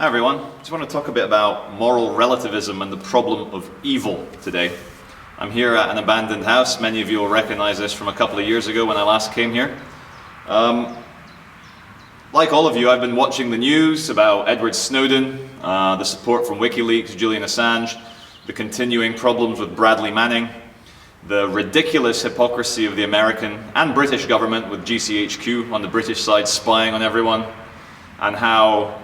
Hi everyone, I just want to talk a bit about moral relativism and the problem of evil today. I'm here at an abandoned house. Many of you will recognize this from a couple of years ago when I last came here. Like all of you, I've been watching the news about Edward Snowden, the support from WikiLeaks, Julian Assange, the continuing problems with Bradley Manning, the ridiculous hypocrisy of the American and British government with GCHQ on the British side spying on everyone, and how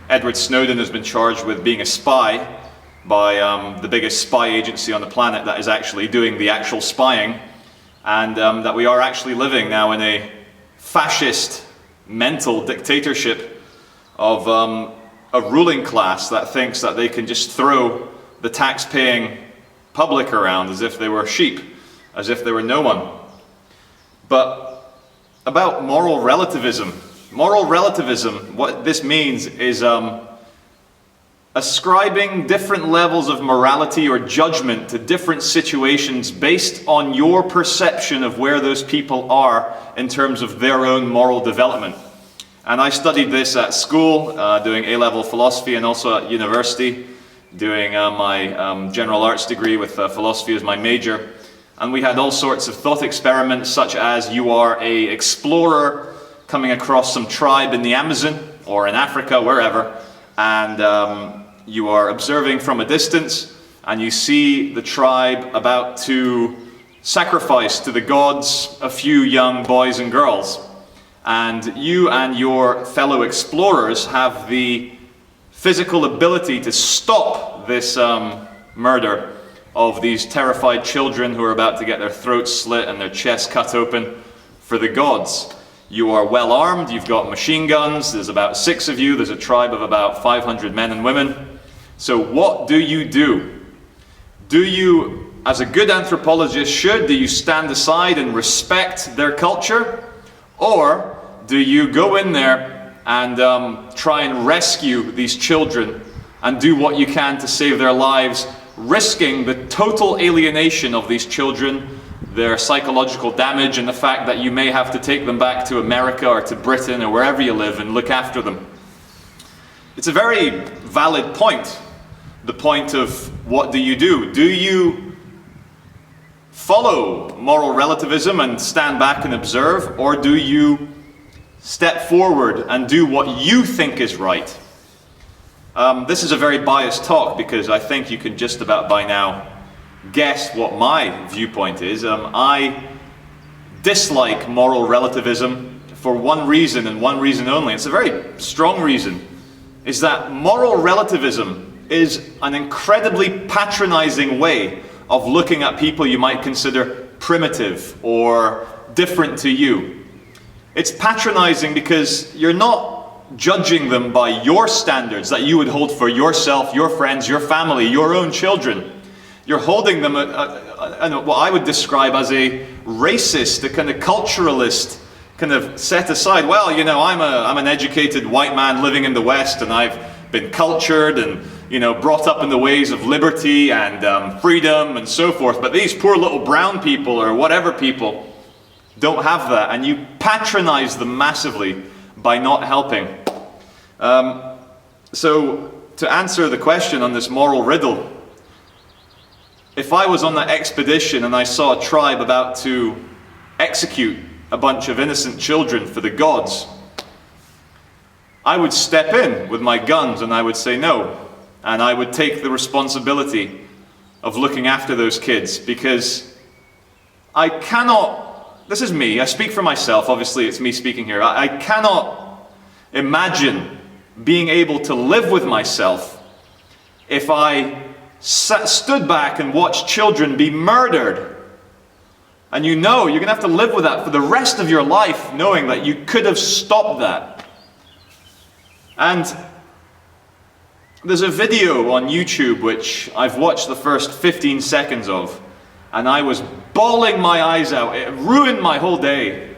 Edward Snowden has been charged with being a spy by the biggest spy agency on the planet that is actually doing the actual spying, and that we are actually living now in a fascist mental dictatorship of a ruling class that thinks that they can just throw the tax-paying public around as if they were sheep, as if they were no one. But about moral relativism. Moral relativism, what this means is ascribing different levels of morality or judgment to different situations based on your perception of where those people are in terms of their own moral development. And I studied this at school, doing A-level philosophy, and also at university, doing my general arts degree with philosophy as my major. And we had all sorts of thought experiments, such as you are an explorer coming across some tribe in the Amazon or in Africa, wherever, and you are observing from a distance, and you see the tribe about to sacrifice to the gods a few young boys and girls. And you and your fellow explorers have the physical ability to stop this murder of these terrified children who are about to get their throats slit and their chests cut open for the gods. You are well armed, you've got machine guns, there's about 6 of you, there's a tribe of about 500 men and women. So what do? Do you, as a good anthropologist do you stand aside and respect their culture? Or do you go in there and try and rescue these children and do what you can to save their lives, risking the total alienation of these children, their psychological damage, and the fact that you may have to take them back to America or to Britain or wherever you live and look after them? It's a very valid point, the point of what do? Do you follow moral relativism and stand back and observe, or do you step forward and do what you think is right? This is a very biased talk because I think you can just about by now guess what my viewpoint is. I dislike moral relativism for one reason and one reason only. It's a very strong reason, is that moral relativism is an incredibly patronizing way of looking at people you might consider primitive or different to you. It's patronizing because you're not judging them by your standards that you would hold for yourself, your friends, your family, your own children. You're holding them what I would describe as a racist, a kind of culturalist, kind of set aside. Well, you know, I'm an educated white man living in the West, and I've been cultured and, you know, brought up in the ways of liberty and freedom and so forth. But these poor little brown people or whatever people don't have that, and you patronize them massively by not helping. So to answer the question on this moral riddle, if I was on that expedition and I saw a tribe about to execute a bunch of innocent children for the gods, I would step in with my guns and I would say no. And I would take the responsibility of looking after those kids, because I cannot, this is me, I speak for myself, obviously it's me speaking here, I cannot imagine being able to live with myself if I stood back and watched children be murdered. And you know, you're going to have to live with that for the rest of your life, knowing that you could have stopped that. And there's a video on YouTube which I've watched the first 15 seconds of, and I was bawling my eyes out. It ruined my whole day,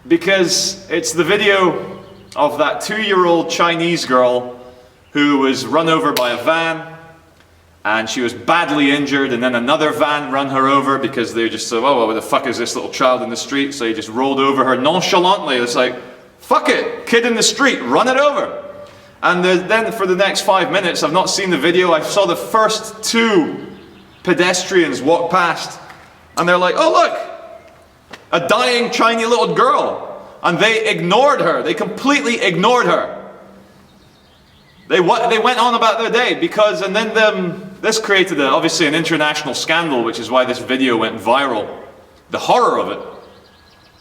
because it's the video of that 2-year-old Chinese girl who was run over by a van, and she was badly injured, and then another van ran her over because they just said, oh, what the fuck is this little child in the street? So they just rolled over her nonchalantly. It's like, fuck it, kid in the street, run it over. And then for the next 5 minutes, I've not seen the video, I saw the first 2 pedestrians walk past. And they're like, oh look, a dying Chinese little girl. And they ignored her. They completely ignored her. They went on about their day because, and then this created obviously an international scandal, which is why this video went viral. The horror of it.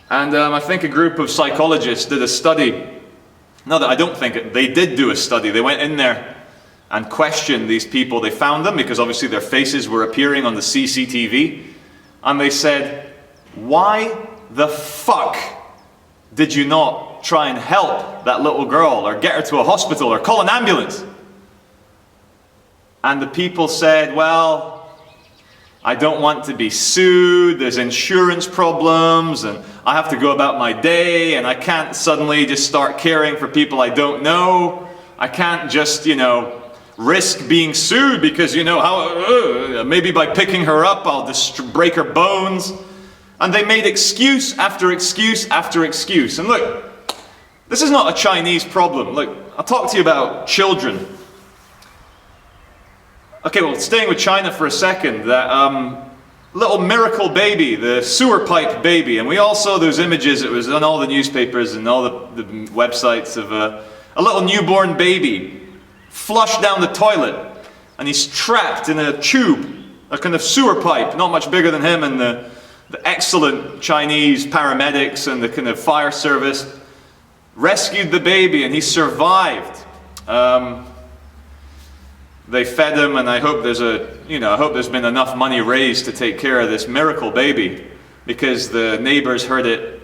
And I think a group of psychologists did a study. No, I don't think it. They did do a study. They went in there and questioned these people. They found them because obviously their faces were appearing on the CCTV. And they said, why the fuck did you not try and help that little girl or get her to a hospital or call an ambulance? And the people said, well, I don't want to be sued, there's insurance problems, and I have to go about my day, and I can't suddenly just start caring for people I don't know. I can't just, risk being sued because, maybe by picking her up I'll just break her bones. And they made excuse after excuse after excuse. And look, this is not a Chinese problem. Look, I'll talk to you about children. Okay, well, staying with China for a second, that little miracle baby, the sewer pipe baby, and we all saw those images, it was on all the newspapers and all the websites of a little newborn baby flushed down the toilet, and he's trapped in a tube, a kind of sewer pipe, not much bigger than him, and the excellent Chinese paramedics and the kind of fire service rescued the baby, and he survived. They fed him, and I hope there's been enough money raised to take care of this miracle baby, because the neighbors heard it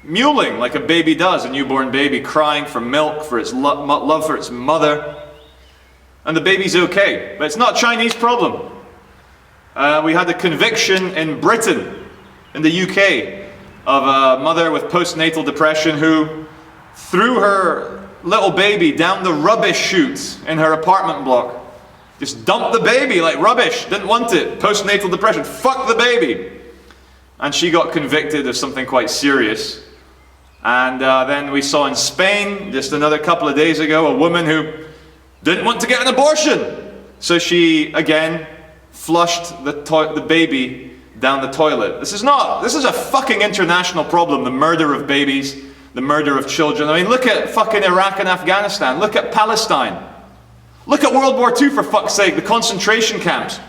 mewling like a baby does, a newborn baby crying for milk, for its love for its mother, and the baby's okay. But it's not a Chinese problem. We had a conviction in Britain, in the UK, of a mother with postnatal depression who threw her little baby down the rubbish chute in her apartment block. Just dumped the baby like rubbish, didn't want it, postnatal depression, fuck the baby. And she got convicted of something quite serious. And then we saw in Spain, just another couple of days ago, a woman who didn't want to get an abortion. So she, again, flushed the baby down the toilet. This is a fucking international problem, the murder of babies, the murder of children. I mean, look at fucking Iraq and Afghanistan, look at Palestine. Look at World War II, for fuck's sake, the concentration camps.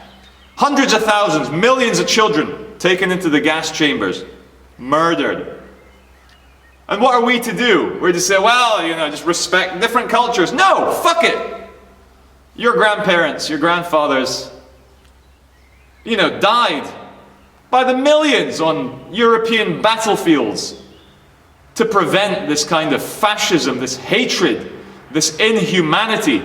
Hundreds of thousands, millions of children taken into the gas chambers, murdered. And what are we to do? We're to say, well, just respect different cultures. No, fuck it. Your grandparents, your grandfathers, died by the millions on European battlefields to prevent this kind of fascism, this hatred, this inhumanity.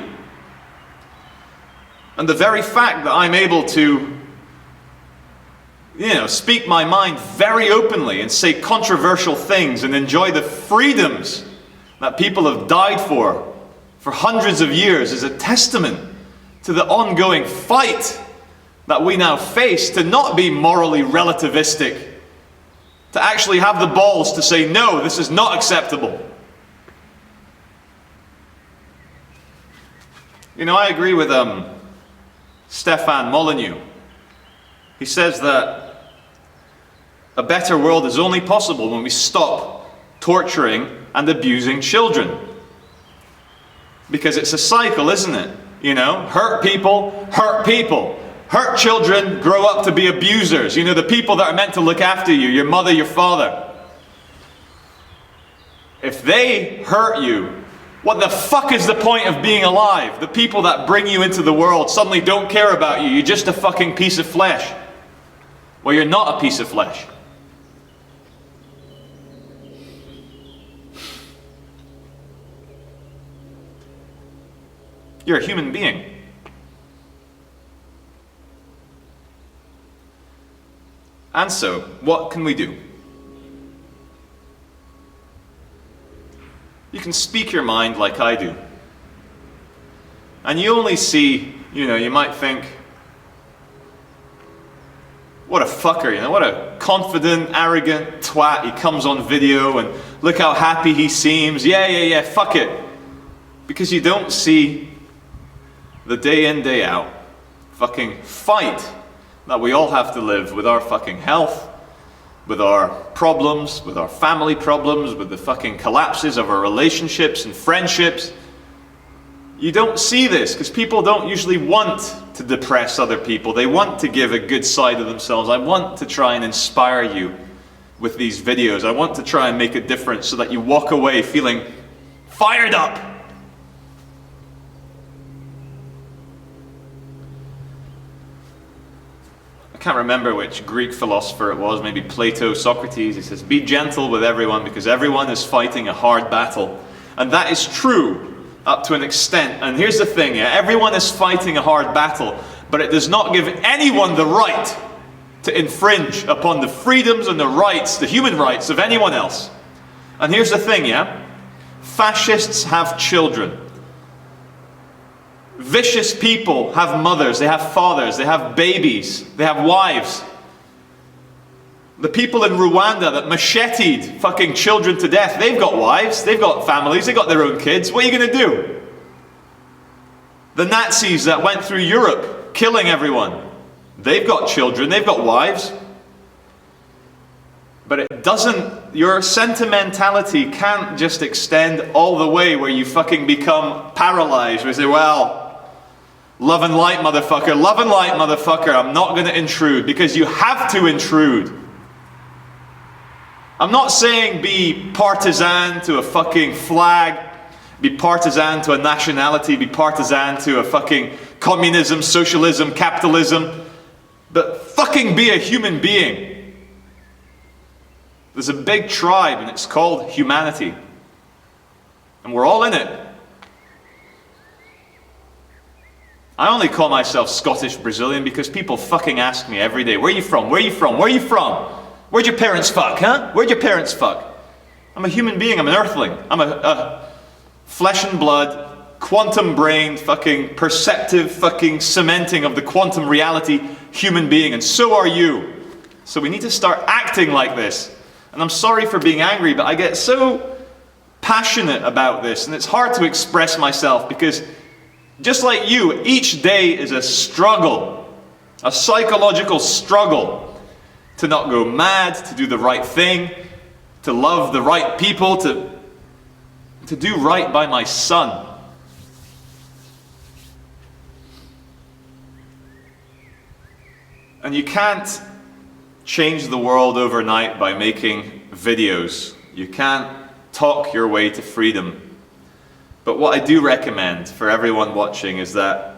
And the very fact that I'm able to, speak my mind very openly and say controversial things and enjoy the freedoms that people have died for hundreds of years is a testament to the ongoing fight that we now face to not be morally relativistic, to actually have the balls to say, no, this is not acceptable. I agree with Stefan Molyneux. He says that a better world is only possible when we stop torturing and abusing children. Because it's a cycle, isn't it? Hurt people, hurt people. Hurt children grow up to be abusers. The people that are meant to look after you, your mother, your father. If they hurt you, what the fuck is the point of being alive? The people that bring you into the world suddenly don't care about you. You're just a fucking piece of flesh. Well, you're not a piece of flesh. You're a human being. And so, what can we do? You can speak your mind like I do. And you only see, you might think, what a fucker, what a confident, arrogant twat. He comes on video and look how happy he seems. Yeah, fuck it. Because you don't see the day in, day out fucking fight that we all have to live with our fucking health, with our problems, with our family problems, with the fucking collapses of our relationships and friendships. You don't see this because people don't usually want to depress other people. They want to give a good side of themselves. I want to try and inspire you with these videos. I want to try and make a difference so that you walk away feeling fired up. I can't remember which Greek philosopher it was, maybe Plato, Socrates. He says, be gentle with everyone because everyone is fighting a hard battle. And that is true up to an extent. And here's the thing, yeah, everyone is fighting a hard battle, but it does not give anyone the right to infringe upon the freedoms and the rights, the human rights of anyone else. And here's the thing, yeah, fascists have children. Vicious people have mothers, they have fathers, they have babies, they have wives. The people in Rwanda that macheted fucking children to death, they've got wives, they've got families, they've got their own kids. What are you going to do? The Nazis that went through Europe killing everyone, they've got children, they've got wives. But it doesn't, your sentimentality can't just extend all the way where you fucking become paralyzed. Where you say, well, love and light, motherfucker, love and light, motherfucker, I'm not going to intrude, because you have to intrude. I'm not saying be partisan to a fucking flag, be partisan to a nationality, be partisan to a fucking communism, socialism, capitalism, but fucking be a human being. There's a big tribe and it's called humanity. And we're all in it. I only call myself Scottish Brazilian because people fucking ask me every day, where are you from? Where are you from? Where are you from? Where'd your parents fuck, huh? Where'd your parents fuck? I'm a human being, I'm an earthling. I'm a flesh and blood, quantum-brained, fucking perceptive, fucking cementing of the quantum reality human being, and so are you. So we need to start acting like this. And I'm sorry for being angry, but I get so passionate about this, and it's hard to express myself because just like you, each day is a struggle, a psychological struggle. To not go mad, to do the right thing, to love the right people, to do right by my son. And you can't change the world overnight by making videos. You can't talk your way to freedom. But what I do recommend for everyone watching is that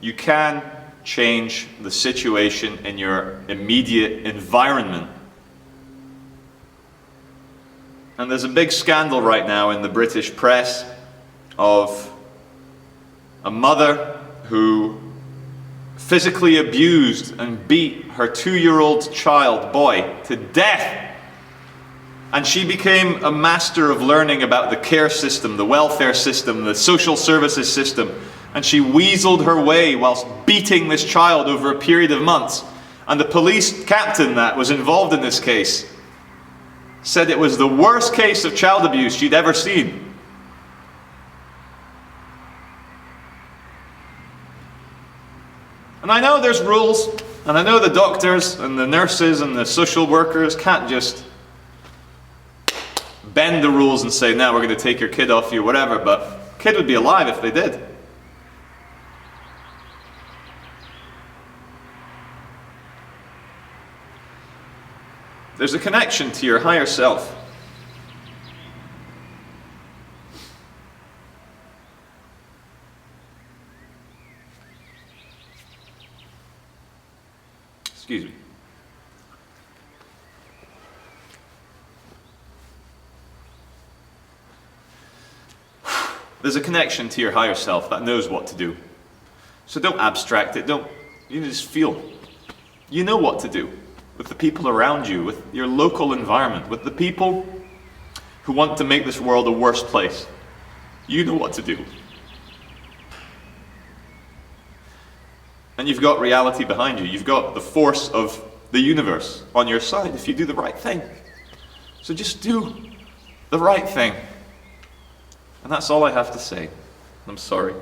you can change the situation in your immediate environment. And there's a big scandal right now in the British press of a mother who physically abused and beat her 2-year-old child boy to death. And she became a master of learning about the care system, the welfare system, the social services system. And she weaseled her way whilst beating this child over a period of months. And the police captain that was involved in this case said it was the worst case of child abuse she'd ever seen. And I know there's rules, and I know the doctors and the nurses and the social workers can't just bend the rules and say, now we're going to take your kid off you, whatever, but kid would be alive if they did. There's a connection to your higher self. Excuse me. There's a connection to your higher self that knows what to do. So don't abstract it, you just feel. You know what to do with the people around you, with your local environment, with the people who want to make this world a worse place. You know what to do. And you've got reality behind you. You've got the force of the universe on your side if you do the right thing. So just do the right thing. And that's all I have to say. I'm sorry.